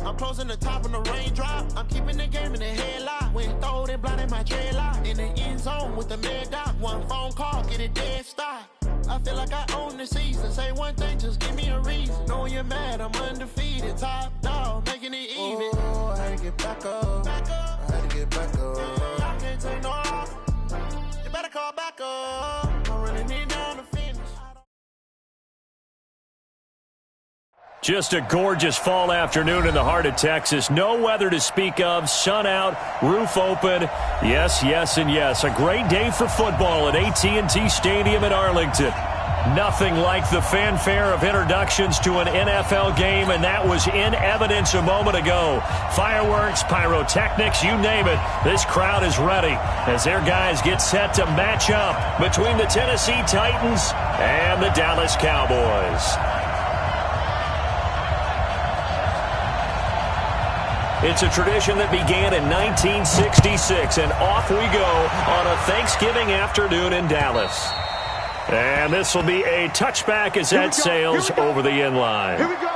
I'm closing the top on the raindrop. I'm keeping the game in the headlock. When throwed and blinded my dreadlock. In the end zone with the mad dot. One phone call, get it dead stop. I feel like I own the season. Say one thing, just give me a reason. Knowing you're mad, I'm undefeated. Top dog, making it even. Oh, I had to get back up. I had to get back up. I can't take no off. You better call back up. I'm running it down the finish. Just a gorgeous fall afternoon in the heart of Texas. No weather to speak of. Sun out, roof open. Yes, yes, and yes. A great day for football at AT&T Stadium in Arlington. Nothing like the fanfare of introductions to an NFL game, and that was in evidence a moment ago. Fireworks, pyrotechnics, you name it. This crowd is ready as their guys get set to match up between the Tennessee Titans and the Dallas Cowboys. It's a tradition that began in 1966, and off we go on a Thanksgiving afternoon in Dallas. And this will be a touchback as that sails over the end line. Here we go.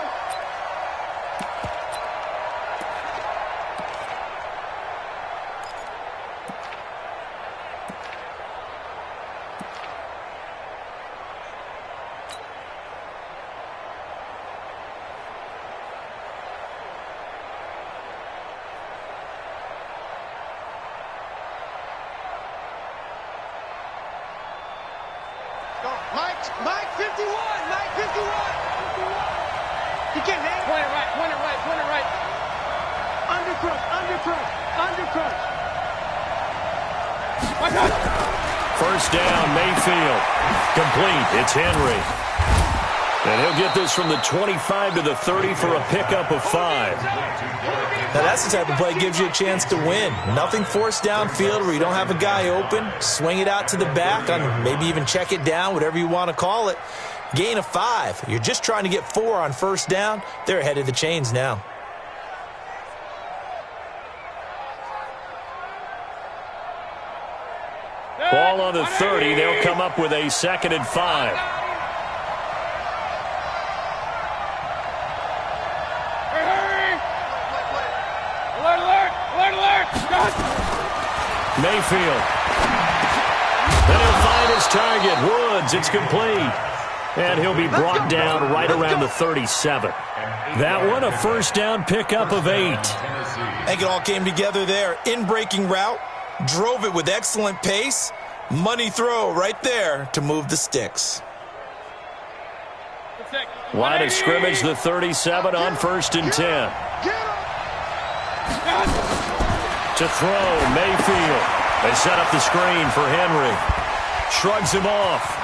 Mike 51, Mike 51. He can't hang. Point it right. Undercrush. First down, Mayfield. Complete. It's Henry. And he'll get this from the 25 to the 30 for a pickup of 5. Now that's the type of play that gives you a chance to win. Nothing forced downfield where you don't have a guy open. Swing it out to the back, on maybe even check it down, whatever you want to call it. Gain of 5. You're just trying to get 4 on first down. They're ahead of the chains now. Ball on the 30. They'll come up with a 2nd and 5. Mayfield. Then he'll find his target. Woods. It's complete. And he'll be brought down right around the 37. That one, a first down pickup of 8. I think it all came together there. In-breaking route. Drove it with excellent pace. Money throw right there to move the sticks. Line of scrimmage, the 37 on 1st and 10. To throw, Mayfield. They set up the screen for Henry. Shrugs him off.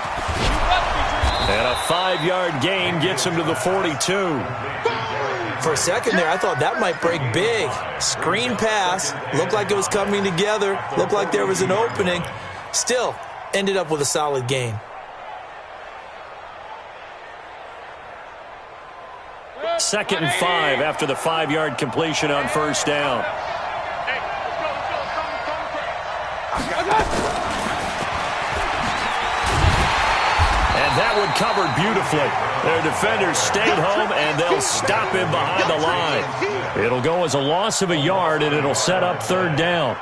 And a 5-yard gain gets him to the 42. For a second there, I thought that might break big. Screen pass. Looked like it was coming together. Looked like there was an opening. Still, ended up with a solid gain. Second and 5 after the 5-yard completion on first down. And that one covered beautifully. Their defenders stayed home, and they'll stop him behind the line. It'll go as a loss of a yard, and it'll set up 3rd down.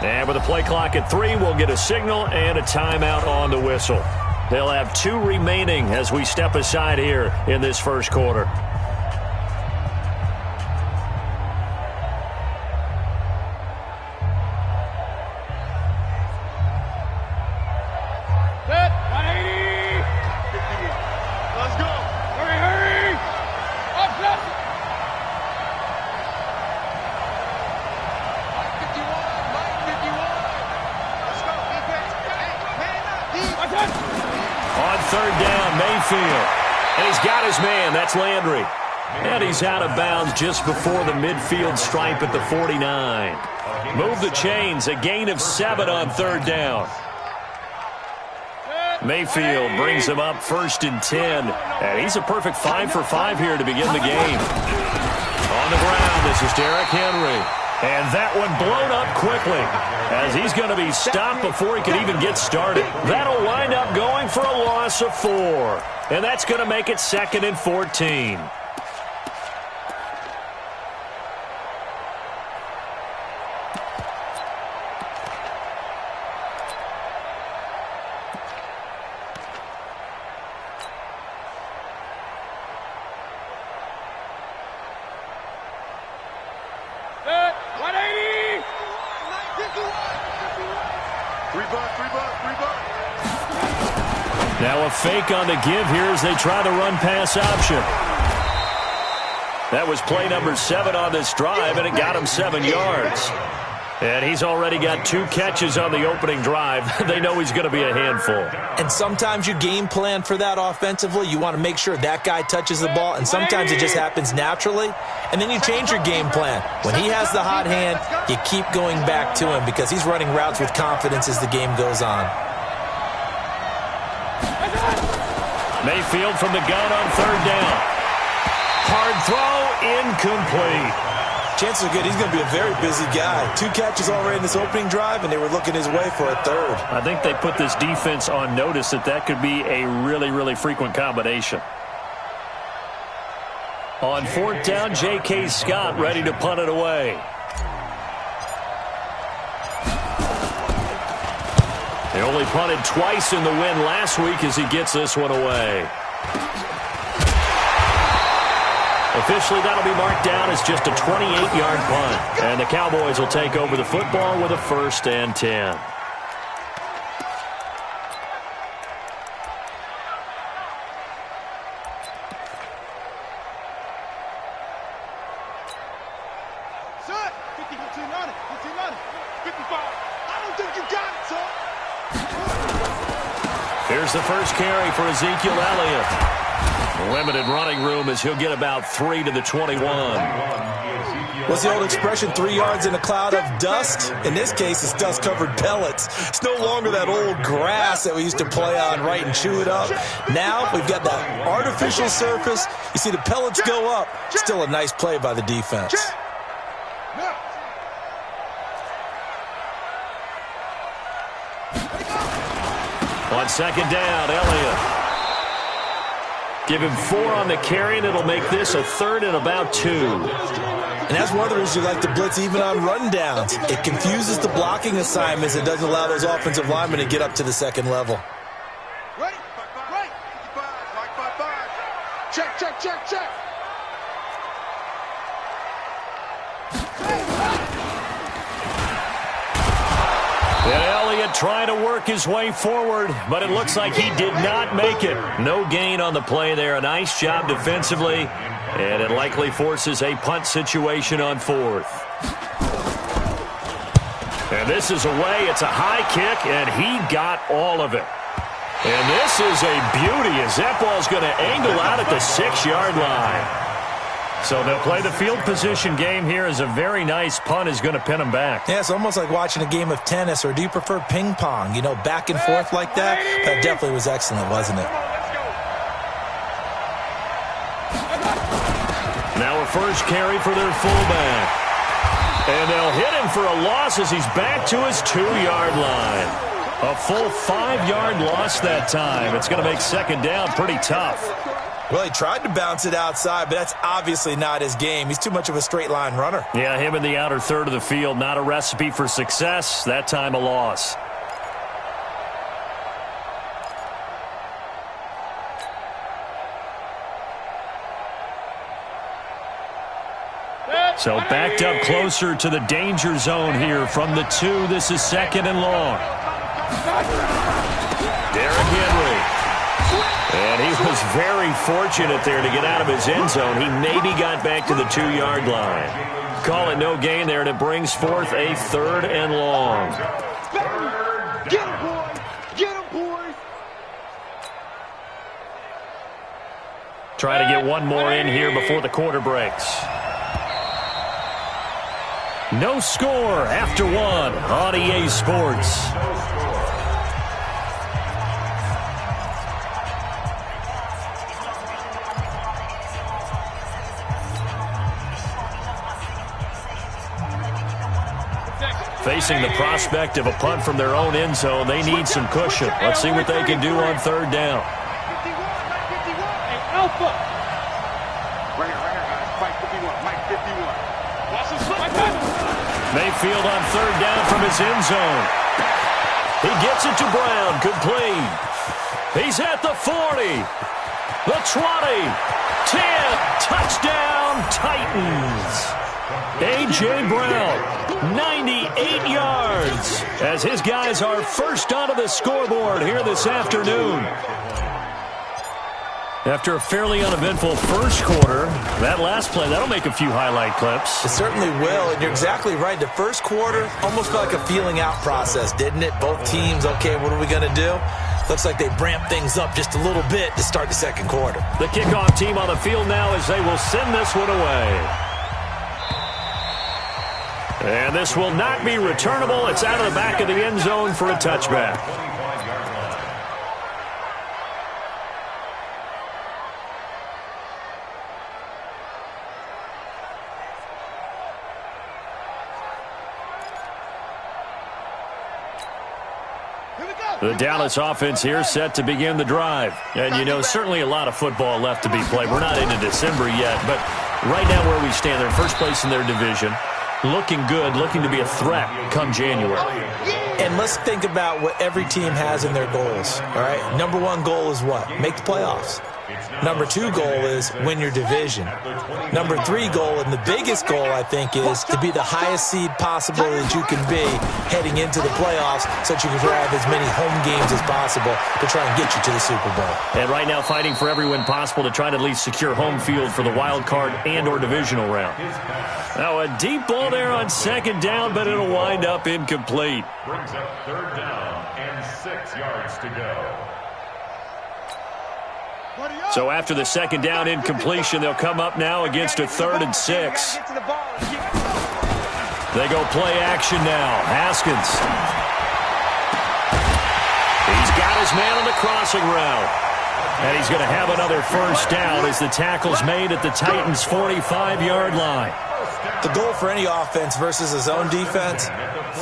And with a play clock at 3, we'll get a signal and a timeout on the whistle. They'll have 2 remaining as we step aside here in this first quarter. On 3rd down, Mayfield. And he's got his man. That's Landry. And he's out of bounds just before the midfield stripe at the 49. Move the chains, a gain of 7 on 3rd down. Mayfield brings him up 1st and 10. And he's a perfect 5 for 5 here to begin the game. On the ground, this is Derrick Henry. And that one blown up quickly as he's going to be stopped before he can even get started. That'll wind up going for a loss of 4. And that's going to make it 2nd and 14. Now a fake on the give here as they try the run-pass option. That was play number 7 on this drive, and it got him 7 yards. And he's already got 2 catches on the opening drive. They know he's going to be a handful. And sometimes you game plan for that offensively. You want to make sure that guy touches the ball, and sometimes it just happens naturally. And then you change your game plan. When he has the hot hand, you keep going back to him because he's running routes with confidence as the game goes on. Mayfield from the gun on 3rd down. Hard throw, incomplete. Chances are good he's going to be a very busy guy. 2 catches already in this opening drive, and they were looking his way for a 3rd. I think they put this defense on notice that could be a really, really frequent combination. On 4th down, J.K. Scott ready to punt it away. They only punted twice in the win last week as he gets this one away. Officially, that'll be marked down as just a 28-yard punt. And the Cowboys will take over the football with a 1st and 10. Son, 50, 15, 55. I don't think you got it, son. Here's the first carry for Ezekiel Elliott. Limited running room as he'll get about 3 to the 21. What's the old expression, 3 yards in a cloud of dust? In this case, it's dust-covered pellets. It's no longer that old grass that we used to play on, right, and chew it up. Now we've got that artificial surface. You see the pellets go up. Still a nice play by the defense. On 2nd down, Elliott. Give him 4 on the carry, and it'll make this a 3rd and about 2. And that's one of the reasons you like to blitz even on rundowns. It confuses the blocking assignments. It doesn't allow those offensive linemen to get up to the 2nd level. Right. 55. Check. And Elliott trying to work his way forward, but it looks like he did not make it. No gain on the play there. A nice job defensively, and it likely forces a punt situation on 4th. And this is away. It's a high kick, and he got all of it. And this is a beauty as that ball's going to angle out at the 6-yard line. So they'll play the field position game here as a very nice punt is going to pin them back. Yeah, it's almost like watching a game of tennis, or do you prefer ping pong? You know, back and forth like that? That definitely was excellent, wasn't it? Now a first carry for their fullback. And they'll hit him for a loss as he's back to his 2-yard line. A full 5-yard loss that time. It's going to make 2nd down pretty tough. Well, he tried to bounce it outside, but that's obviously not his game. He's too much of a straight-line runner. Yeah, him in the outer 3rd of the field, not a recipe for success. That time a loss. So backed up closer to the danger zone here from the 2. This is 2nd and long. Derrick Henry. And he was very fortunate there to get out of his end zone. He maybe got back to the 2-yard line. Call it no gain there, and it brings forth a 3rd and long. Get him, boys! Get him, boys! Trying to get one more in here before the quarter breaks. No score after one on EA Sports. Facing the prospect of a punt from their own end zone, they need some cushion. Let's see what they can do on third down. Mayfield on third down from his end zone. He gets it to Brown, complete. He's at the 40, the 20, 10, touchdown Titans. A.J. Brown, 98 yards, as his guys are first onto the scoreboard here this afternoon. After a fairly uneventful first quarter, that last play, that'll make a few highlight clips. It certainly will, and you're exactly right. The first quarter almost felt like a feeling out process, didn't it? Both teams, okay, what are we going to do? Looks like they ramped things up just a little bit to start the second quarter. The kickoff team on the field now as they will send this one away. And this will not be returnable. It's out of the back of the end zone for a touchback. The Dallas offense here set to begin the drive. And, you know, certainly a lot of football left to be played. We're not into December yet, but right now where we stand, they're first place in their division. Looking good, looking to be a threat come January. And let's think about what every team has in their goals, all right? Number one goal is what? Make the playoffs. Number two goal is win your division. Number three goal, and the biggest goal, I think, is to be the highest seed possible that you can be heading into the playoffs so that you can have as many home games as possible to try and get you to the Super Bowl. And right now fighting for every win possible to try to at least secure home field for the wild card and or divisional round. Now a deep ball there on second down, but it'll wind up incomplete. Brings up third down and 6 yards to go. So after the second down incompletion, they'll come up now against a 3rd and 6. They go play action now. Haskins. He's got his man on the crossing route. And he's going to have another first down as the tackle's made at the Titans' 45-yard line. The goal for any offense versus a zone defense,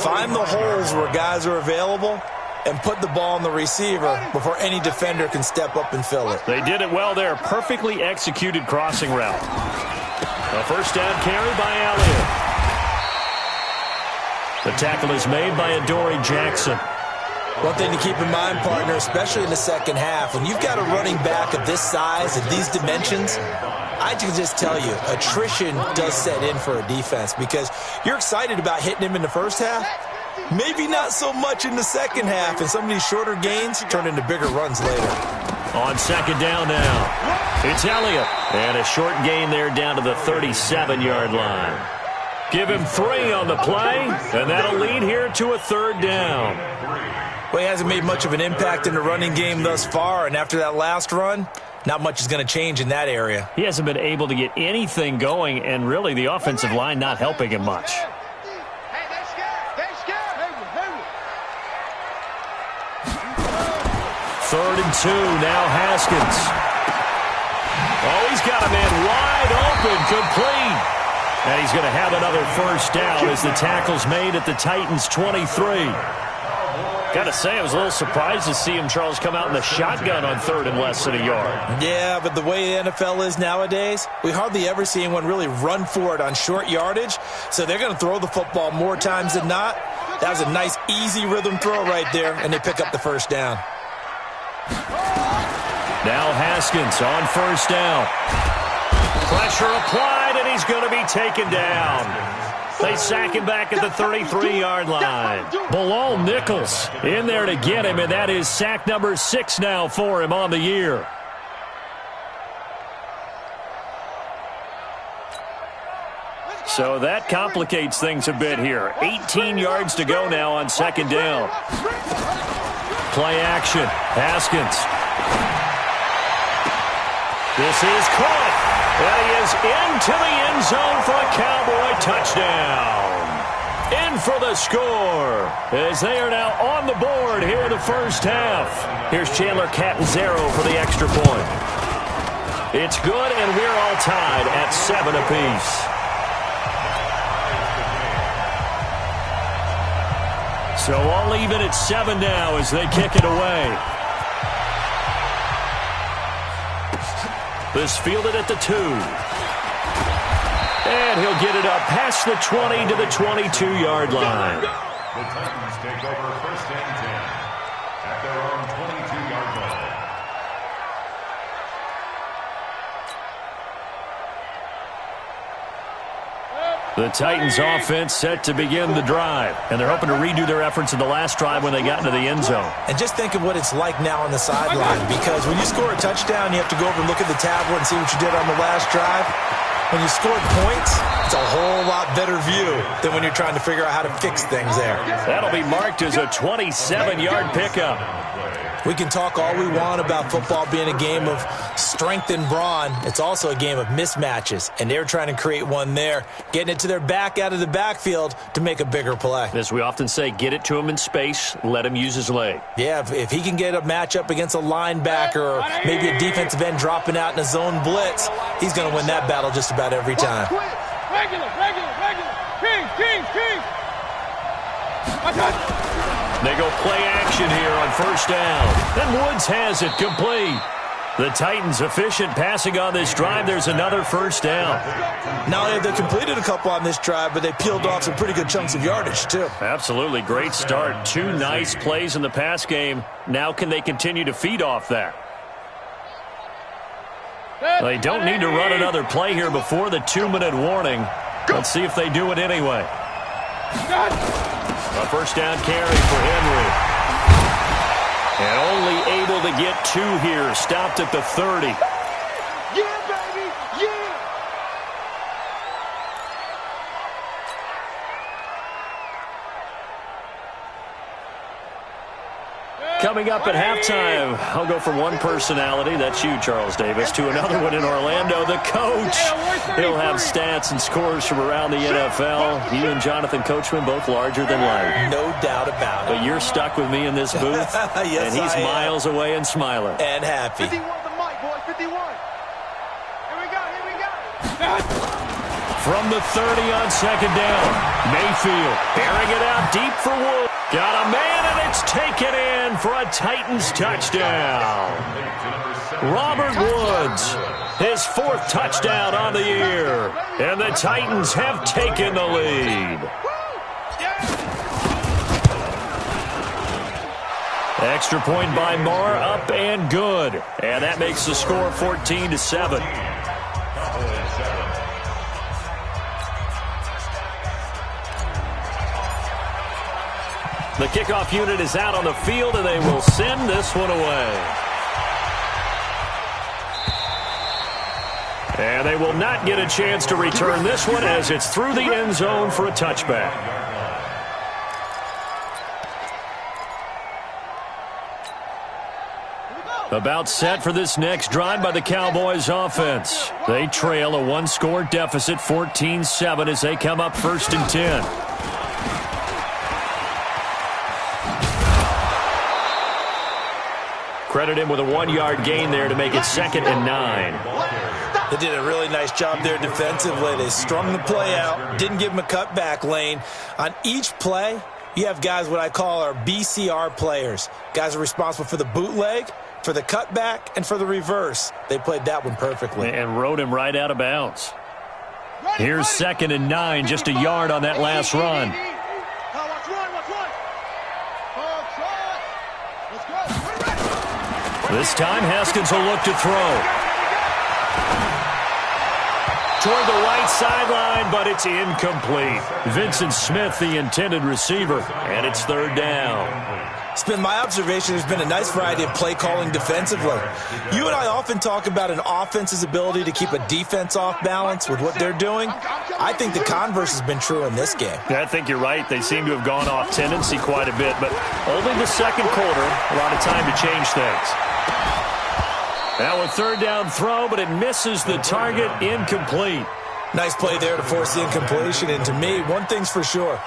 find the holes where guys are available and put the ball on the receiver before any defender can step up and fill it. They did it well there. Perfectly executed crossing route. A first down carry by Elliott. The tackle is made by Adoree Jackson. One thing to keep in mind, partner, especially in the second half, when you've got a running back of this size and these dimensions, I can just tell you, attrition does set in for a defense because you're excited about hitting him in the first half. Maybe not so much in the second half, and some of these shorter gains turn into bigger runs later. On second down now, it's Elliott. And a short gain there down to the 37-yard line. Give him 3 on the play, and that'll lead here to a 3rd down. Well, he hasn't made much of an impact in the running game thus far, and after that last run, not much is going to change in that area. He hasn't been able to get anything going, and really the offensive line not helping him much. 3rd and 2, now Haskins. Oh, he's got a man wide open, complete. And he's going to have another first down as the tackle's made at the Titans' 23. Got to say, I was a little surprised to see him, Charles, come out in the shotgun on 3rd and less than a yard. Yeah, but the way the NFL is nowadays, we hardly ever see anyone really run for it on short yardage. So they're going to throw the football more times than not. That was a nice, easy rhythm throw right there, and they pick up the first down. Now Haskins on first down. Pressure applied, and he's going to be taken down. They sack him back at the 33-yard line. Bilal Nichols in there to get him, and that is sack number 6 now for him on the year. So that complicates things a bit here. 18 yards to go now on second down. Play action. Haskins. This is caught. And he is into the end zone for a Cowboy touchdown. In for the score as they are now on the board here in the first half. Here's Chandler Catanzaro for the extra point. It's good, and we're all tied at 7 apiece. So all even at 7 now as they kick it away. This fielded at the 2. And he'll get it up past the 20 to the 22-yard line. The Titans take over first and 10 at their own 22-yard line. The Titans offense set to begin the drive, and they're hoping to redo their efforts in the last drive when they got into the end zone. And just think of what it's like now on the sideline, because when you score a touchdown, you have to go over and look at the tablet and see what you did on the last drive. When you score points, it's a whole lot better view than when you're trying to figure out how to fix things there. That'll be marked as a 27-yard pickup. We can talk all we want about football being a game of strength and brawn. It's also a game of mismatches, and they're trying to create one there, getting it to their back out of the backfield to make a bigger play. As we often say, get it to him in space, let him use his leg. Yeah, if he can get a matchup against a linebacker or maybe a defensive end dropping out in a zone blitz, he's going to win that battle just about every time. Regular. King. They go play action here on first down. And Woods has it complete. The Titans efficient passing on this drive. There's another first down. Not only have they completed a couple on this drive, but they peeled off some pretty good chunks of yardage, too. Absolutely great start. 2 nice plays in the pass game. Now can they continue to feed off that? They don't need to run another play here before the 2-minute warning. Let's see if they do it anyway. A first down carry for Henry. And only able to get 2 here. Stopped at the 30. Yeah, baby, yeah. Coming up at halftime, I'll go from one personality, that's you, Charles Davis, to another one in Orlando, the coach. He'll have stats and scores from around the NFL. You and Jonathan Coachman, both larger than life. No doubt about it. But you're stuck with me in this booth, Yes, and he's I am. miles away and smiling. And happy. 51 the mic, boy, 51. Here we go. From the 30 on second down, Mayfield airing it out deep for Wood. Got a man, and it's taken in for a Titans touchdown. Robert Woods, his 4th touchdown on the year, and the Titans have taken the lead. Extra point by Marr, up and good. And that makes the score 14-7. The kickoff unit is out on the field, and they will send this one away. And they will not get a chance to return this one as it's through the end zone for a touchback. About set for this next drive by the Cowboys offense. They trail a 1-score deficit, 14-7, as they come up first and 10. Credit him with a 1-yard gain there to make it 2nd and 9. They did a really nice job there defensively. They strung the play out, didn't give him a cutback lane. On each play, you have guys what I call our BCR players. Guys are responsible for the bootleg, for the cutback, and for the reverse. They played that one perfectly. And rode him right out of bounds. Here's 2nd and 9, just a yard on that last run. This time, Haskins will look to throw. Toward the right sideline, but it's incomplete. Vincent Smith, the intended receiver, and it's 3rd down. It's been my observation there's been a nice variety of play calling defensively. You and I often talk about an offense's ability to keep a defense off balance with what they're doing. I think the converse has been true in this game. I think you're right. They seem to have gone off tendency quite a bit, but only the second quarter, a lot of time to change things. Now a third down throw, but it misses the target, incomplete. Nice play there to force the incompletion. And to me, one thing's for sure.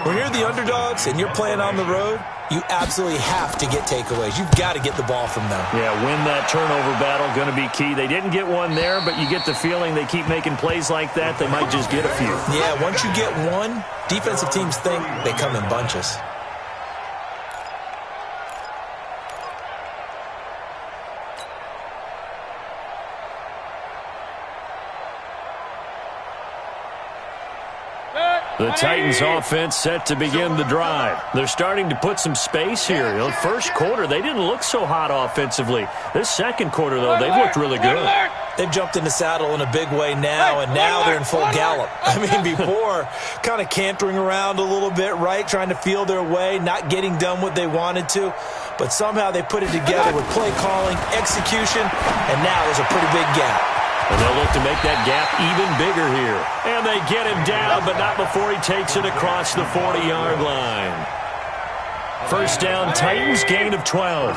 When you're the underdogs and you're playing on the road, you absolutely have to get takeaways. You've got to get the ball from them. Yeah, win that turnover battle, going to be key. They didn't get one there, but you get the feeling they keep making plays like that, they might just get a few. Yeah, once you get one, defensive teams think they come in bunches. The Titans offense set to begin the drive. They're starting to put some space here. You know, first quarter, they didn't look so hot offensively. This second quarter, though, they've looked really good. They've jumped in the saddle in a big way now, and now they're in full gallop. I mean, before, kind of cantering around a little bit, right, trying to feel their way, not getting done what they wanted to. But somehow they put it together with play calling, execution, and now there's a pretty big gap. And they'll look to make that gap even bigger here. And they get him down, but not before he takes it across the 40-yard line. First down, Titans, gain of 12.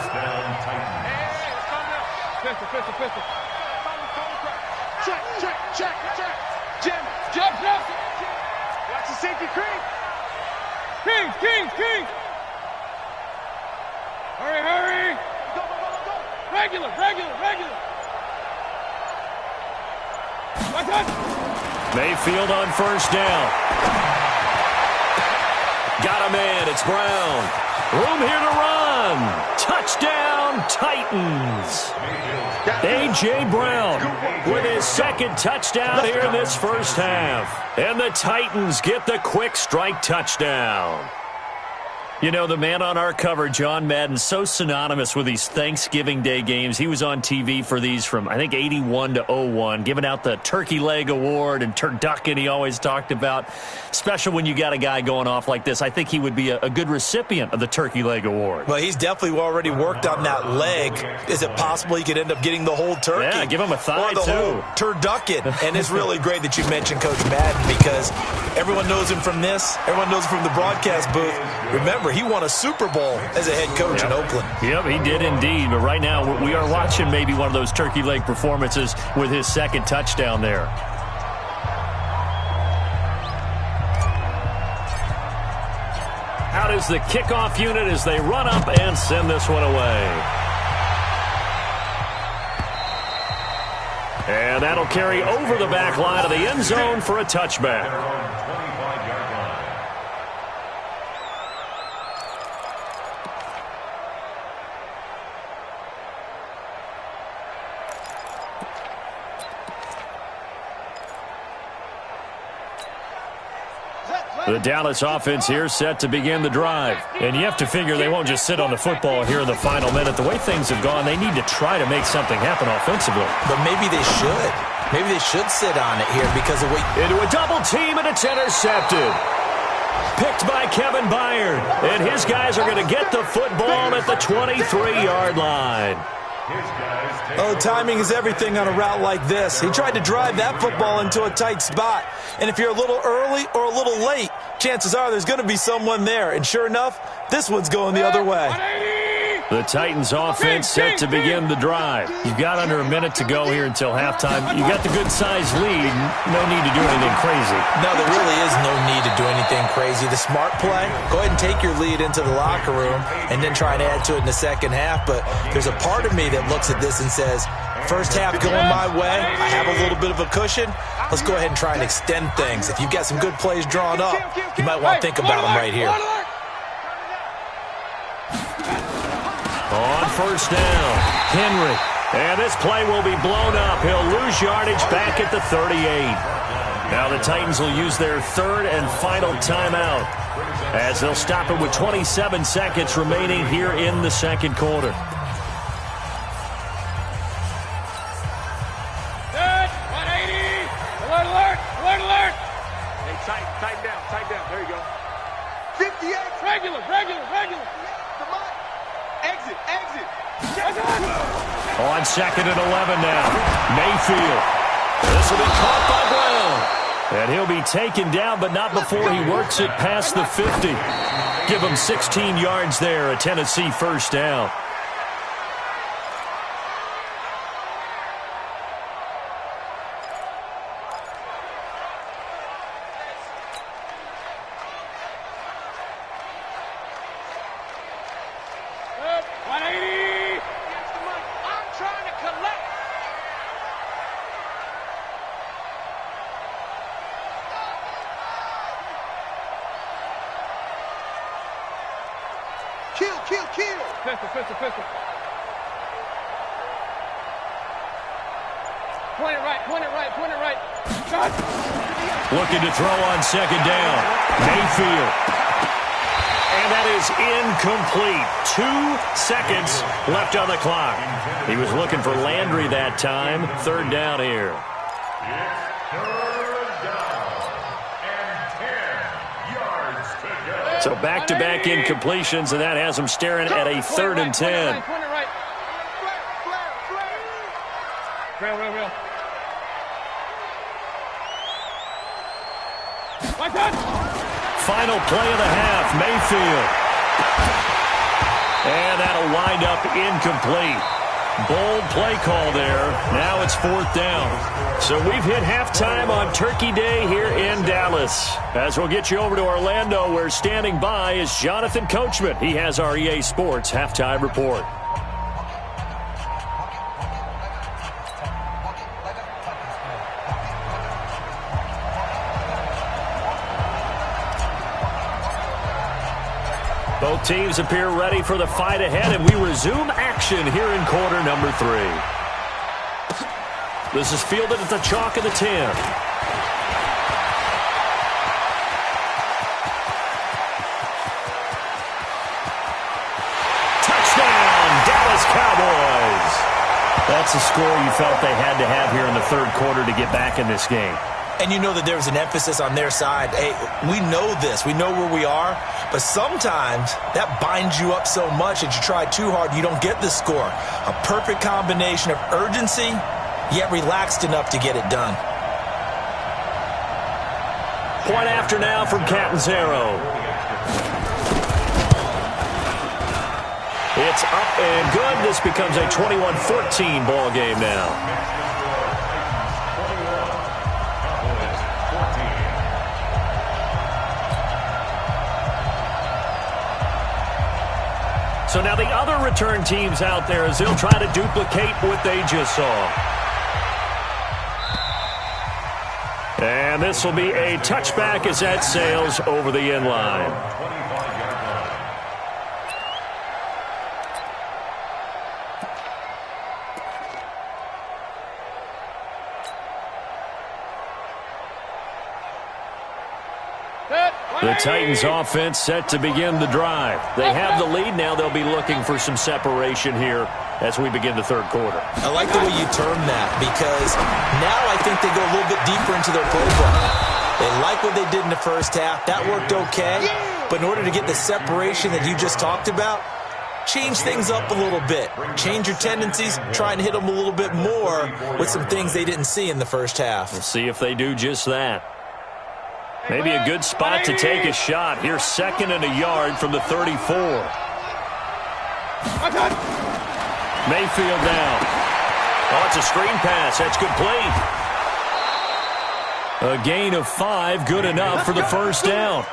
Pistol. Check. Jump. Watch the safety creep. King. Hurry. Go. Regular. Mayfield on first down. Got a man. It's Brown. Room here to run. Touchdown, Titans. A.J. Brown with his second touchdown here in this first half. And the Titans get the quick strike touchdown. You know, the man on our cover, John Madden, so synonymous with these Thanksgiving Day games. He was on TV for these from, I think, 81 to 01, giving out the Turkey Leg Award and turducken he always talked about. Special when you got a guy going off like this. I think he would be a good recipient of the Turkey Leg Award. Well, he's definitely already worked on that leg. Is it possible he could end up getting the whole turkey? Yeah, give him a thigh, or the whole turducken. And it's really great that you mentioned Coach Madden because everyone knows him from this. Everyone knows him from the broadcast booth. Remember, he won a Super Bowl as a head coach in Oakland. Yep, he did indeed. But right now, we are watching maybe one of those turkey leg performances with his second touchdown there. Out is the kickoff unit as they run up and send this one away. And that'll carry over the back line of the end zone for a touchback. The Dallas offense here set to begin the drive. And you have to figure they won't just sit on the football here in the final minute. The way things have gone, they need to try to make something happen offensively. But maybe they should. Maybe they should sit on it here because of what... Into a double team, and it's intercepted. Picked by Kevin Byard. And his guys are going to get the football at the 23-yard line. Oh, timing is everything on a route like this. He tried to drive that football into a tight spot. And if you're a little early or a little late, chances are there's going to be someone there. And sure enough, this one's going the other way. The Titans offense set to begin the drive. You've got under a minute to go here until halftime. You've got the good-sized lead. No need to do anything crazy. No, there really is no need to do anything crazy. The smart play, go ahead and take your lead into the locker room and then try and add to it in the second half. But there's a part of me that looks at this and says, first half going my way, I have a little bit of a cushion. Let's go ahead and try and extend things. If you've got some good plays drawn up, you might want to think about them right here. On first down, Henry. And this play will be blown up. He'll lose yardage back at the 38. Now the Titans will use their third and final timeout as they'll stop it with 27 seconds remaining here in the second quarter. Good. 180. Alert. Hey, tighten down. There you go. 58. Regular. Come on. Exit. On second and 11 now. Mayfield. This will be caught by Brown. And he'll be taken down, but not before he works it past the 50. Give him 16 yards there, a Tennessee first down. Kill. Pistol. Point it right. Shot. Looking to throw on second down. Mayfield. And that is incomplete. 2 seconds left on the clock. He was looking for Landry that time. Third down here. So back-to-back incompletions, and that has him staring at a 3rd and 10. Real. Final play of the half, Mayfield. And that'll wind up incomplete. Bold play call there. Now it's 4th down. So we've hit halftime on Turkey Day here in Dallas. As we'll get you over to Orlando, where standing by is Jonathan Coachman. He has our EA Sports halftime report. Both teams appear ready for the fight ahead, and we resume action here in quarter number 3. This is fielded at the chalk of the 10. Touchdown, Dallas Cowboys. That's the score you felt they had to have here in the 3rd quarter to get back in this game. And you know that there was an emphasis on their side. Hey, we know this. We know where we are. But sometimes that binds you up so much that you try too hard, you don't get the score. A perfect combination of urgency, yet relaxed enough to get it done. Point after now from Catanzaro. It's up and good. This becomes a 21-14 ball game now. So now the other return teams out there as they'll try to duplicate what they just saw. And this will be a touchback as that sails over the end line. The Titans offense set to begin the drive. They have the lead. Now they'll be looking for some separation here as we begin the 3rd quarter. I like the way you term that, because now I think they go a little bit deeper into their playbook. They like what they did in the first half. That worked okay. But in order to get the separation that you just talked about, change things up a little bit. Change your tendencies. Try and hit them a little bit more with some things they didn't see in the first half. We'll see if they do just that. Maybe a good spot to take a shot. Here's 2nd and a yard from the 34. Mayfield down. Oh, it's a screen pass. That's complete. A gain of 5, good enough for the 1st down.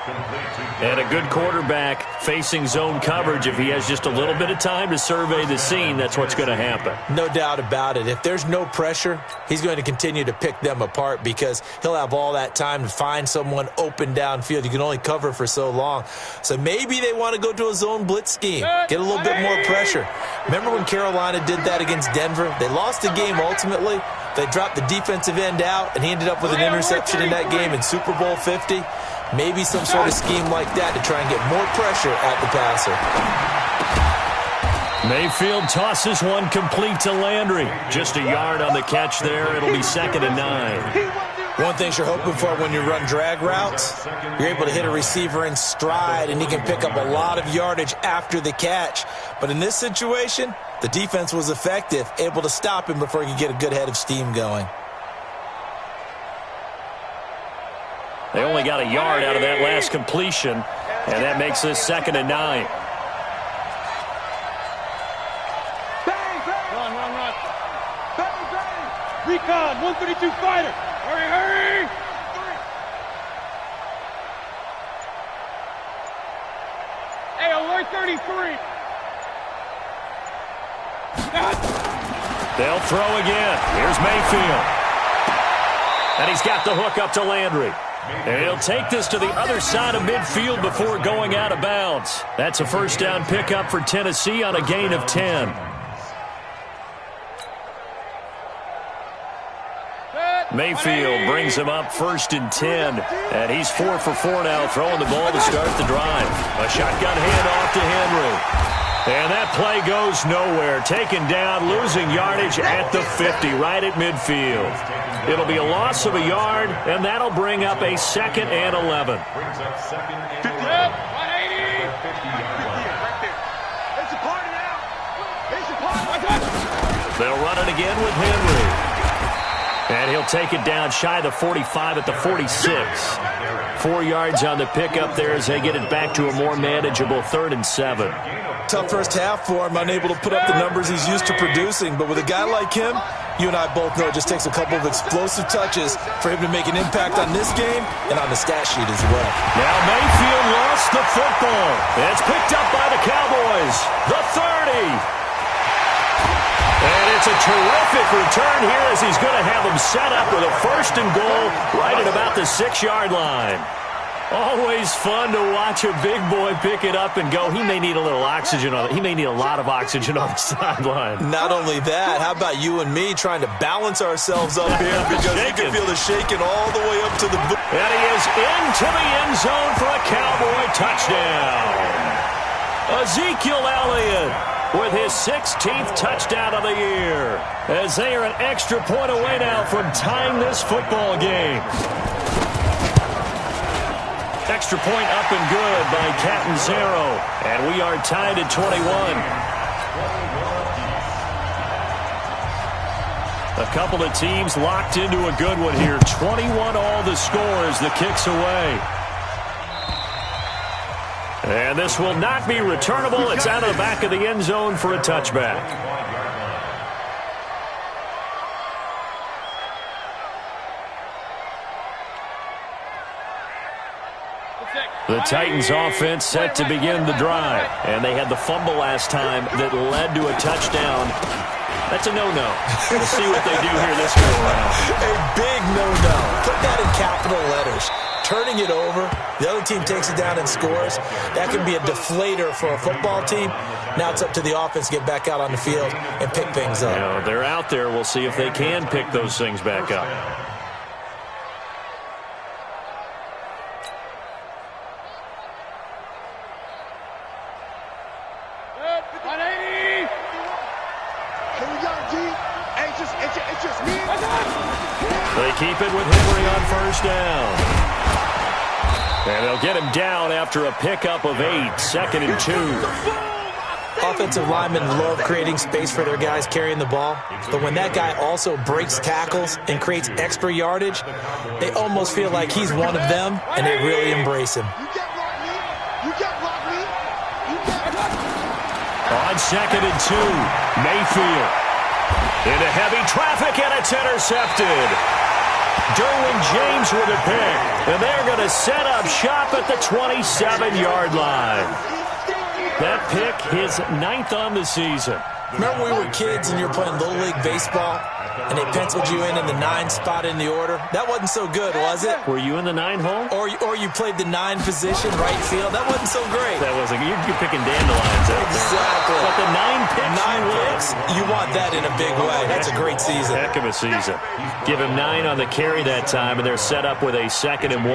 And a good quarterback facing zone coverage. If he has just a little bit of time to survey the scene, that's what's going to happen. No doubt about it. If there's no pressure, he's going to continue to pick them apart because he'll have all that time to find someone open downfield. You can only cover for so long. So maybe they want to go to a zone blitz scheme, get a little bit more pressure. Remember when Carolina did that against Denver? They lost the game ultimately. They dropped the defensive end out, and he ended up with an interception in that game in Super Bowl 50. Maybe some sort of scheme like that to try and get more pressure at the passer. Mayfield tosses one complete to Landry. Just a yard on the catch there. It'll be 2nd and 9. One thing you're hoping for when you run drag routes, you're able to hit a receiver in stride, and he can pick up a lot of yardage after the catch. But in this situation, the defense was effective, able to stop him before he could get a good head of steam going. They only got a yard out of that last completion, and that makes this 2nd and 9. Run. Bang. Recon, 132 fighter. Hurry. Hey, alert 33. They'll throw again. Here's Mayfield. And he's got the hook up to Landry. And he'll take this to the other side of midfield before going out of bounds. That's a first down pickup for Tennessee on a gain of 10. Mayfield brings him up 1st and 10. And he's 4 for 4 now, throwing the ball to start the drive. A shotgun handoff to Henry. And that play goes nowhere. Taken down, losing yardage at the 50, right at midfield. It'll be a loss of a yard, and that'll bring up a 2nd and 11. Brings up 2nd and 11. 50-yard line. They'll run it again with Henry. And he'll take it down shy of the 45 at the 46. 4 yards on the pickup there as they get it back to a more manageable 3rd and 7. Tough first half for him, unable to put up the numbers he's used to producing. But with a guy like him, you and I both know it just takes a couple of explosive touches for him to make an impact on this game and on the stat sheet as well. Now Mayfield lost the football. It's picked up by the Cowboys. The 30. And it's a terrific return here as he's going to have them set up with a 1st and goal right at about the 6-yard line. Always fun to watch a big boy pick it up and go. He may need a little oxygen on it. He may need a lot of oxygen on the sideline. Not only that, how about you and me trying to balance ourselves up here because you can feel the shaking all the way up to the boot. And he is into the end zone for a Cowboy touchdown. Ezekiel Elliott with his 16th touchdown of the year, as they are an extra point away now from tying this football game. Extra point up and good by Catanzaro, and we are tied at 21. A couple of teams locked into a good one here. 21 all the scores, the kicks away. And this will not be returnable. It's out of the back of the end zone for a touchback. The Titans offense set to begin the drive. And they had the fumble last time that led to a touchdown. That's a no-no. We'll see what they do here this go around. A big no-no. Put that in capital letters. Turning it over, the other team takes it down and scores. That can be a deflator for a football team. Now it's up to the offense to get back out on the field and pick things up. You know, they're out there. We'll see if they can pick those things back up. They keep it with Henry on 1st down. And they'll get him down after a pickup of 8, 2nd and 2. Offensive linemen love creating space for their guys carrying the ball. But when that guy also breaks tackles and creates extra yardage, they almost feel like he's one of them, and they really embrace him. On 2nd and 2, Mayfield. Into heavy traffic, and it's intercepted. Derwin James with a pick, and they're going to set up shop at the 27-yard line. That pick, his 9th on the season. Remember we were kids and you were playing Little League Baseball, and they penciled you in the 9 spot in the order? That wasn't so good, was it? Were you in the 9 hole? Or you played the 9 position, right field? That wasn't so great. That wasn't. You're picking dandelions out there. Exactly. But the 9 picks, 9 picks, you want that in a big way. That's a great season. Heck of a season. Give him 9 on the carry that time, and they're set up with a 2nd and 1.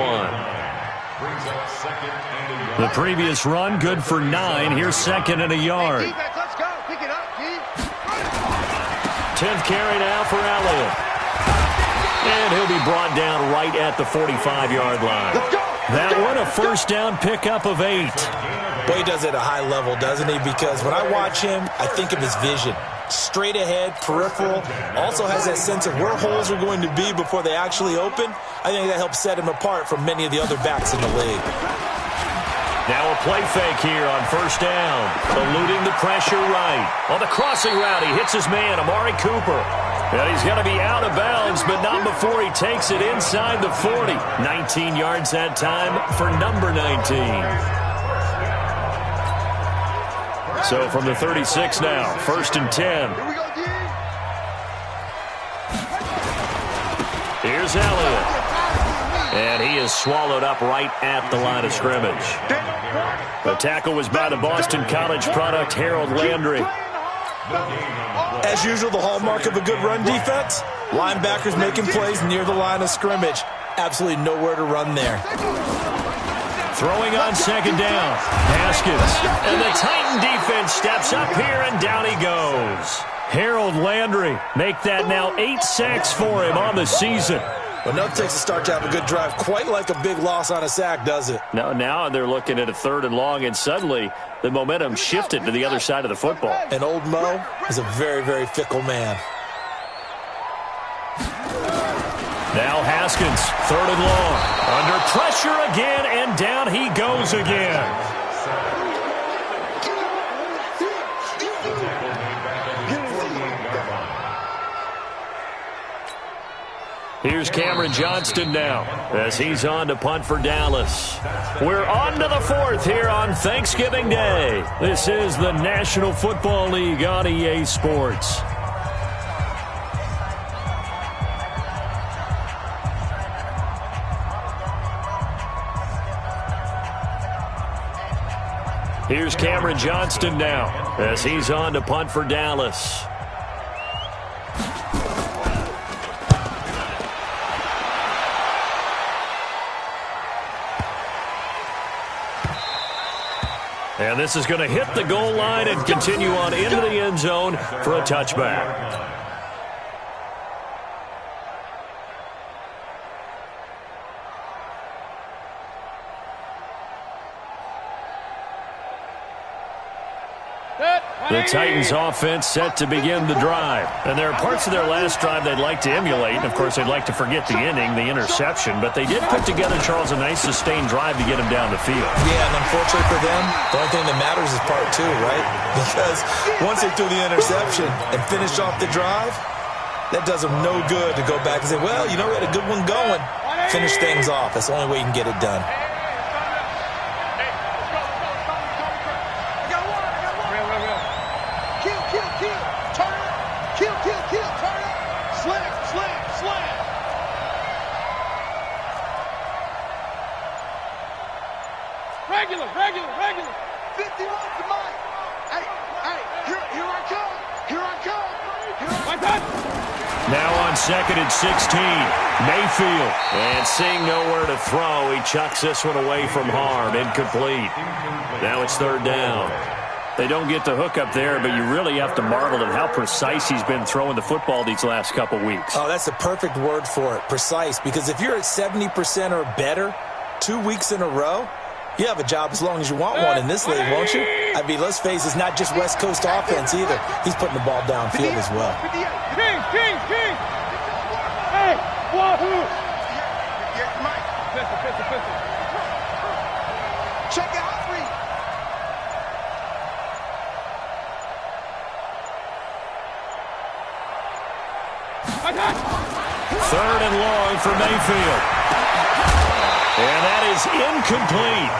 The previous run, good for 9. Here's 2nd and a yard. 10th carry now for Elliott. And he'll be brought down right at the 45-yard line. That one, a 1st down pickup of 8. Boy, he does it at a high level, doesn't he? Because when I watch him, I think of his vision. Straight ahead, peripheral. Also has that sense of where holes are going to be before they actually open. I think that helps set him apart from many of the other backs in the league. Now a play fake here on 1st down. Eluding the pressure right. On the crossing route, he hits his man, Amari Cooper. And he's going to be out of bounds, but not before he takes it inside the 40. 19 yards that time for number 19. So from the 36 now, 1st and 10. Here's Elliott. And he is swallowed up right at the line of scrimmage. The tackle was by the Boston College product, Harold Landry. As usual, the hallmark of a good run defense, linebackers making plays near the line of scrimmage. Absolutely nowhere to run there. Throwing on second down, Haskins. And the Titan defense steps up here, and down he goes. Harold Landry make that now 8 sacks for him on the season. Well, nothing takes a start to have a good drive quite like a big loss on a sack, does it? No, now they're looking at a 3rd and long, and suddenly the momentum shifted to the other side of the football. And old Mo is a very, very fickle man. Now Haskins, 3rd and long. Under pressure again, and down he goes again. Here's Cameron Johnston now as he's on to punt for Dallas. We're on to the 4th here on Thanksgiving Day. This is the National Football League on EA Sports. Here's Cameron Johnston now as he's on to punt for Dallas. And this is going to hit the goal line and continue on into the end zone for a touchback. The Titans offense set to begin the drive. And there are parts of their last drive they'd like to emulate. And, of course, they'd like to forget the inning, the interception. But they did put together, Charles, a nice sustained drive to get him down the field. Yeah, and unfortunately for them, the only thing that matters is part 2, right? Because once they threw the interception and finished off the drive, that does them no good to go back and say, well, you know, we had a good one going. Finish things off. That's the only way you can get it done. Regular. 51 to Mike. Hey, here I come. Now on 2nd and 16, Mayfield. And seeing nowhere to throw, he chucks this one away from harm. Incomplete. Now it's 3rd down. They don't get the hook up there, but you really have to marvel at how precise he's been throwing the football these last couple weeks. Oh, that's the perfect word for it, precise. Because if you're at 70% or better 2 weeks in a row, you have a job as long as you want one in this league, won't you? I mean, let's face it, it's not just West Coast offense either. He's putting the ball downfield as well. King! Hey, wahoo! Pistol. Check out 3. Third and long for Mayfield. And that is incomplete.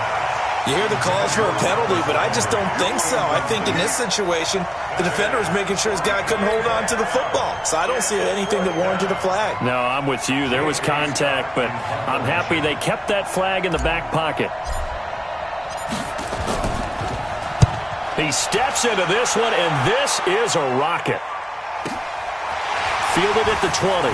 You hear the calls for a penalty, but I just don't think so. I think in this situation, the defender was making sure his guy couldn't hold on to the football. So I don't see anything that warranted a flag. No, I'm with you. There was contact, but I'm happy they kept that flag in the back pocket. He steps into this one, and this is a rocket. Fielded at the 20.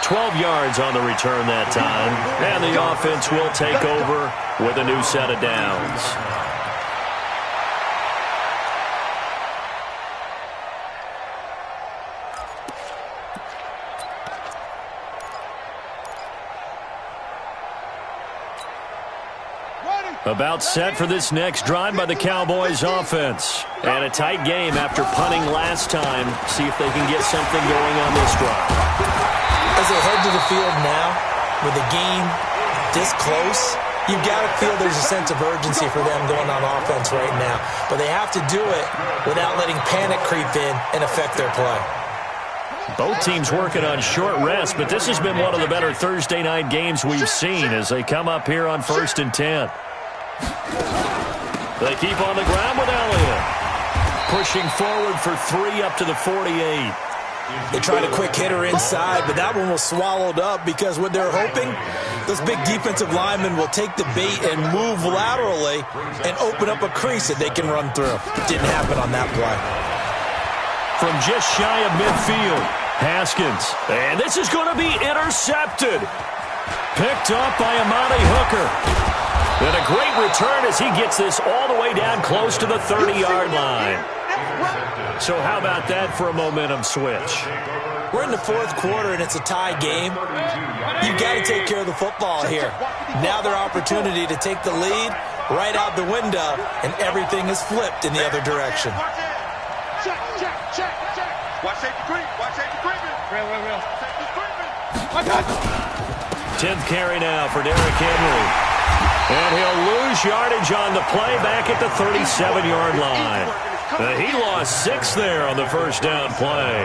12 yards on the return that time. And the offense will take over with a new set of downs. About set for this next drive by the Cowboys offense. And a tight game after punting last time. See if they can get something going on this drive. As they head to the field now, with the game this close, you've got to feel there's a sense of urgency for them going on offense right now. But they have to do it without letting panic creep in and affect their play. Both teams working on short rest, but this has been one of the better Thursday night games we've seen as they come up here on 1st and 10. They keep on the ground with Elliott. Pushing forward for 3 up to the 48. They tried a quick hitter inside, but that one was swallowed up because what they're hoping, those big defensive linemen will take the bait and move laterally and open up a crease that they can run through. Didn't happen on that play. From just shy of midfield, Haskins. And this is going to be intercepted. Picked up by Amani Hooker. And a great return as he gets this all the way down close to the 30-yard line. So how about that for a momentum switch? We're in the fourth quarter, and it's a tie game. You've got to take care of the football here. Now their opportunity to take the lead right out the window, and everything is flipped in the other direction. Check. Watch safety creep. Watch safety creeping. Real. Safety creeping. My God. 10th carry now for Derrick Henry. And he'll lose yardage on the play back at the 37-yard line. He lost 6 there on the first down play.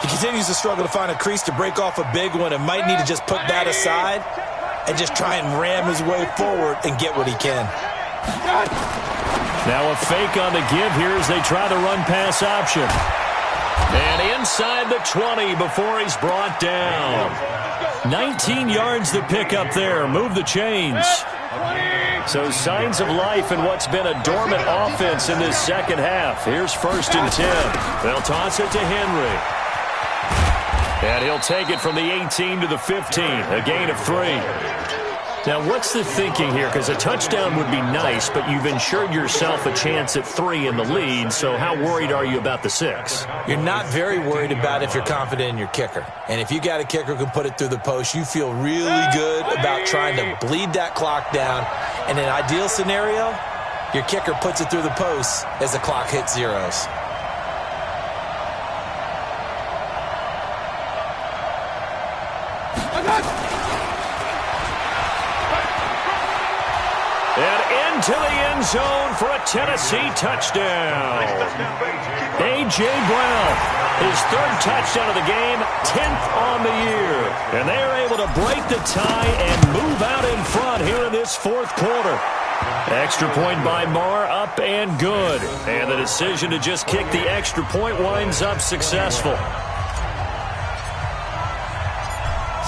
He continues to struggle to find a crease to break off a big one and might need to just put that aside and just try and ram his way forward and get what he can. Now a fake on the give here as they try the run-pass option. And inside the 20 before he's brought down. 19 yards to pick up there. Move the chains. So signs of life in what's been a dormant offense in this second half. Here's 1st and 10. They'll toss it to Henry. And he'll take it from the 18 to the 15. A gain of 3. Now, what's the thinking here? Because a touchdown would be nice, but you've ensured yourself a chance at 3 in the lead, so how worried are you about the 6? You're not very worried about if you're confident in your kicker. And if you got a kicker who can put it through the post, you feel really good about trying to bleed that clock down. In an ideal scenario, your kicker puts it through the post as the clock hits zeros. And into the end zone for a Tennessee touchdown. A.J. Brown, his 3rd touchdown of the game, 10th on the year. And they are able to break the tie and move out in front here in this 4th quarter. Extra point by Marr, up and good. And the decision to just kick the extra point winds up successful.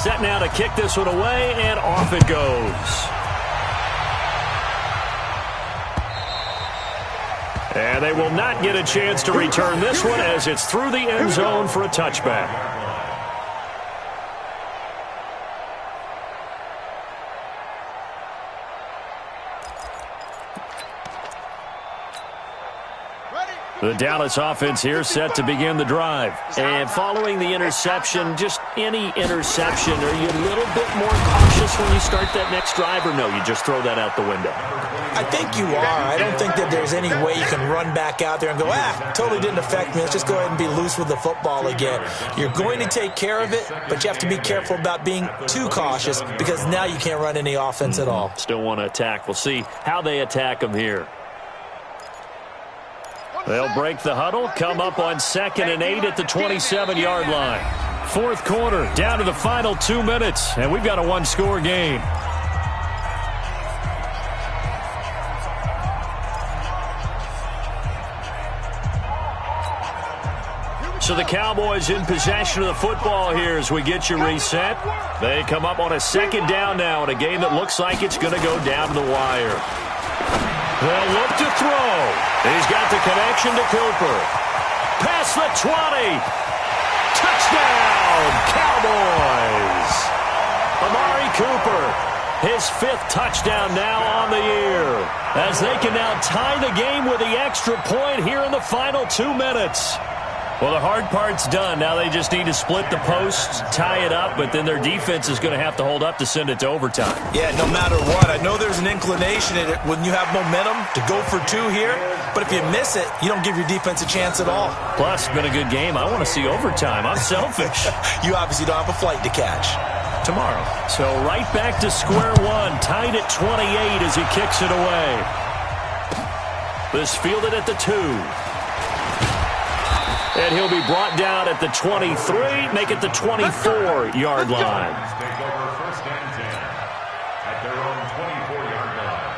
Set now to kick this one away, and off it goes. And they will not get a chance to return this one as it's through the end zone for a touchback. The Dallas offense here set to begin the drive. And following the interception, just any interception, are you a little bit more cautious when you start that next drive, or no, you just throw that out the window? I think you are. I don't think that there's any way you can run back out there and go, totally didn't affect me. Let's just go ahead and be loose with the football again. You're going to take care of it, but you have to be careful about being too cautious because now you can't run any offense at all. Still want to attack. We'll see how they attack them here. They'll break the huddle, come up on 2nd and 8 at the 27-yard line. 4th quarter, down to the final 2 minutes, and we've got a 1-score game. So the Cowboys in possession of the football here as we get you reset. They come up on a 2nd down now in a game that looks like it's going to go down to the wire. They'll look to throw. He's got the connection to Cooper. Past the 20. Touchdown, Cowboys. Amari Cooper, his 5th touchdown now on the year. As they can now tie the game with the extra point here in the final 2 minutes. Well, the hard part's done. Now they just need to split the posts, tie it up, but then their defense is going to have to hold up to send it to overtime. Yeah, no matter what. I know there's an inclination in it when you have momentum to go for 2 here, but if you miss it, you don't give your defense a chance at all. Plus, it's been a good game. I want to see overtime. I'm selfish. You obviously don't have a flight to catch. Tomorrow. So right back to square one, tied at 28 as he kicks it away. This fielded at the 2. And he'll be brought down at the 23, make it the 24-yard line. Take over 1st and 10 at their own 24-yard line.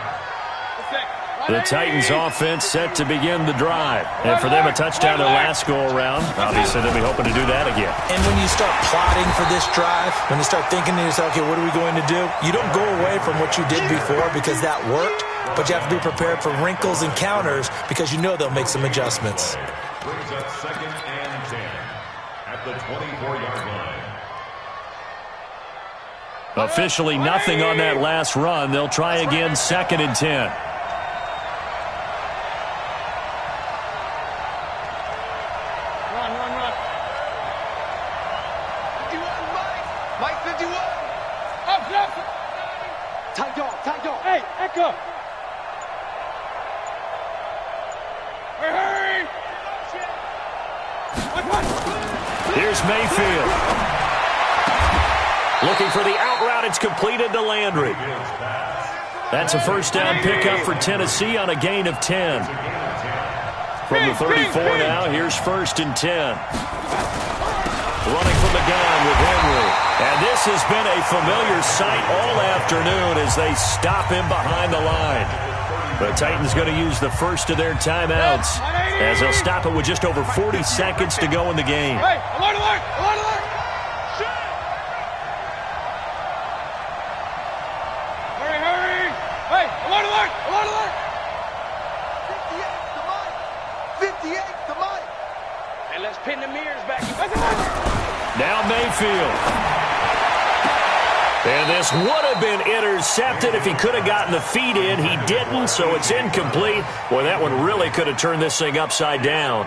The Titans offense set to begin the drive. And for them, a touchdown their last go-around. Obviously, they'll be hoping to do that again. And when you start plotting for this drive, when you start thinking to yourself, okay, what are we going to do? You don't go away from what you did before because that worked, but you have to be prepared for wrinkles and counters because you know they'll make some adjustments. Brings up 2nd and 10 at the 24-yard line. Officially nothing on that last run. They'll try again 2nd and 10. Here's Mayfield. Looking for the out route. It's completed to Landry. That's a first down pickup for Tennessee on a gain of 10. From the 34 now, here's 1st and 10. Running from the gun with Henry. And this has been a familiar sight all afternoon as they stop him behind the line. The Titans going to use the first of their timeouts as they'll stop it with just over 40 seconds to go in the game. Hey, alert, alert, alert, alert. Hurry, hurry. Hey, alert, alert, alert, alert. 58 to Mike. And let's pin the mirrors back. Now Mayfield. And this would have been intercepted if he could have gotten the feet in. He didn't, so it's incomplete. Boy, that one really could have turned this thing upside down.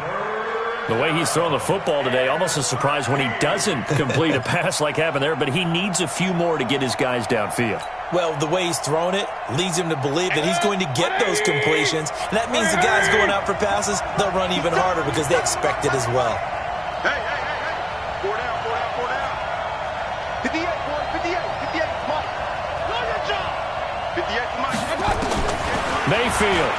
The way he's throwing the football today, almost a surprise when he doesn't complete a pass like happened there, but he needs a few more to get his guys downfield. Well, the way he's thrown it leads him to believe that he's going to get those completions, and that means the guys going out for passes, they'll run even harder because they expect it as well. Hey, hey, hey, hey. 4 down, 4 down, 4 down. 58, boy, 58, 58, Mike. Do your job. 58 to Mike. Mayfield.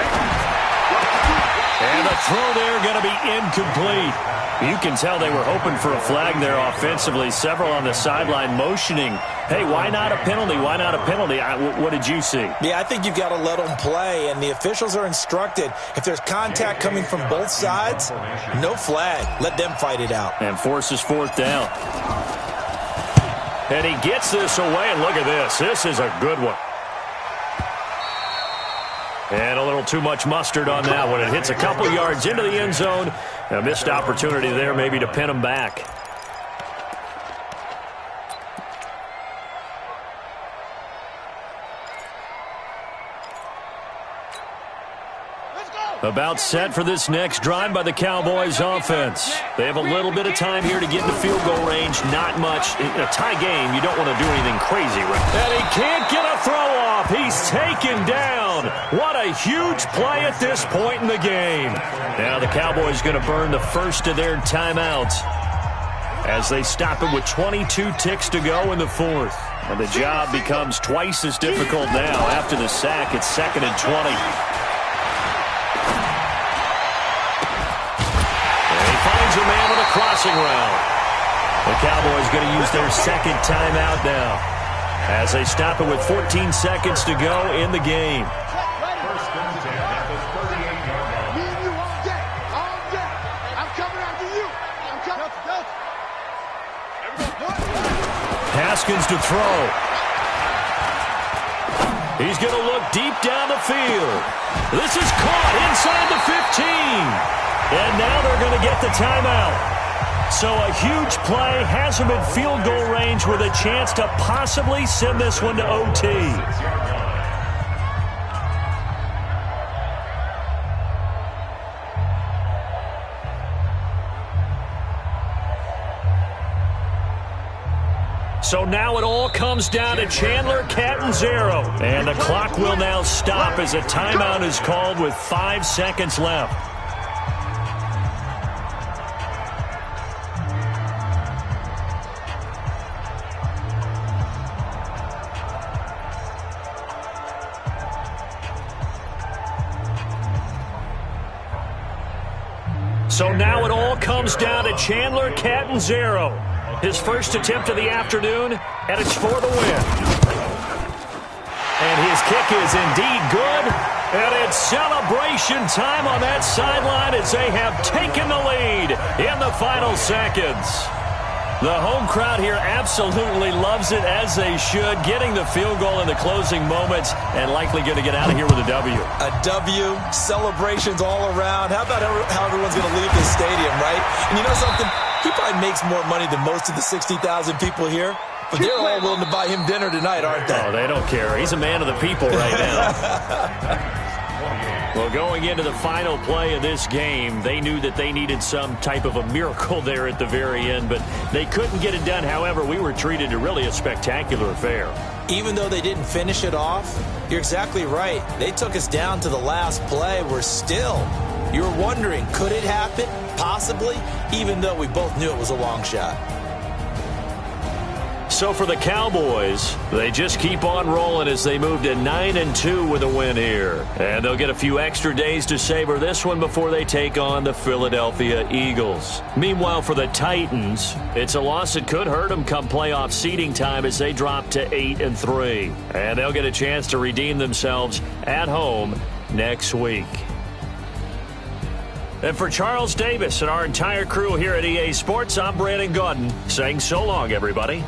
And the throw there going to be incomplete. You can tell they were hoping for a flag there offensively. Several on the sideline motioning, hey, why not a penalty? Why not a penalty? What did you see? Yeah, I think you've got to let them play, and the officials are instructed. If there's contact coming from both sides, no flag. Let them fight it out. And forces 4th down. And he gets this away, and look at this. This is a good one. And a little too much mustard on that one. It hits a couple yards into the end zone. A missed opportunity there maybe to pin him back. About set for this next drive by the Cowboys offense. They have a little bit of time here to get into field goal range. Not much. In a tie game, you don't want to do anything crazy, right? And he can't get a throw off. He's taken down. What a huge play at this point in the game. Now the Cowboys going to burn the first of their timeouts as they stop it with 22 ticks to go in the 4th. And the job becomes twice as difficult now. After the sack, it's 2nd and 20. A man with a crossing route. The Cowboys going to use their 2nd timeout now as they stop it with 14 seconds to go in the game. First and 10 at the 38-yard line. Me and you all day. All day. I'm coming after you. I'm coming. Haskins to throw. He's going to look deep down the field. This is caught inside the 15. And now they're going to get the timeout. So a huge play has them in field goal range with a chance to possibly send this one to OT. So now it all comes down to Chandler Catanzaro. And the clock will now stop as a timeout is called with 5 seconds left. So now it all comes down to Chandler Catanzaro. His first attempt of the afternoon, and it's for the win. And his His kick is indeed good, and it's celebration time on that sideline as they have taken the lead in the final seconds. The home crowd here absolutely loves it, as they should, getting the field goal in the closing moments and likely going to get out of here with a W. A W, celebrations all around. How about how everyone's going to leave this stadium, right? And you know something? He probably makes more money than most of the 60,000 people here, but they're all willing to buy him dinner tonight, aren't they? Oh, they don't care. He's a man of the people right now. Well, going into the final play of this game, they knew that they needed some type of a miracle there at the very end, but they couldn't get it done. However, we were treated to really a spectacular affair. Even though they didn't finish it off, you're exactly right. They took us down to the last play. You were wondering, could it happen? Possibly, even though we both knew it was a long shot. So for the Cowboys, they just keep on rolling as they move to 9-2 with a win here. And they'll get a few extra days to savor this one before they take on the Philadelphia Eagles. Meanwhile, for the Titans, it's a loss that could hurt them come playoff seeding time as they drop to 8-3. And they'll get a chance to redeem themselves at home next week. And for Charles Davis and our entire crew here at EA Sports, I'm Brandon Gaudin saying so long, everybody.